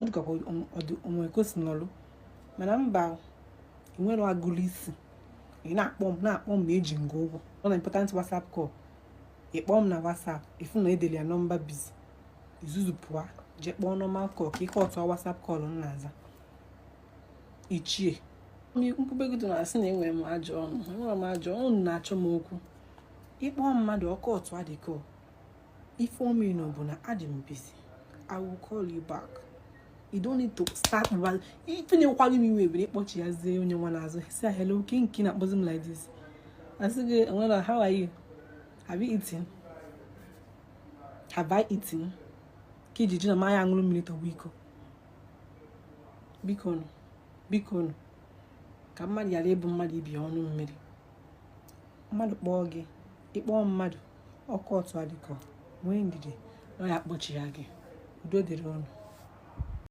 ọ dịkwa onwe kosi nọlụ mana mba nwere agụlụ isi ị na-akpọ m ma eji nga ụgwọ ọ na important WhatsApp call ịkpọ m na WhatsApp ifu na edeli ya nọmba bizi izuzu pụa je kpọọ normal call ka ịke ọtụ WhatsApp call m na-aza ichie mkpụbegodo na-asị na enwere m ajọ ọnụ na-achọ m okwu ịkpọ mmadụ ọkọ ọtụ adịkọ ife omenu bụ na adị m busy I will call you back. You don't need to start even you call me with what you say on your one say hello king at bosom like this. I said, how are you? Have you eaten? Have I eaten? Kiji na my angle minute a week. Bicon. Come mad ya label mad be on me. Mad boggy. It won't mad or caught to addico. When did you? No, I butcher again. Do the wrong.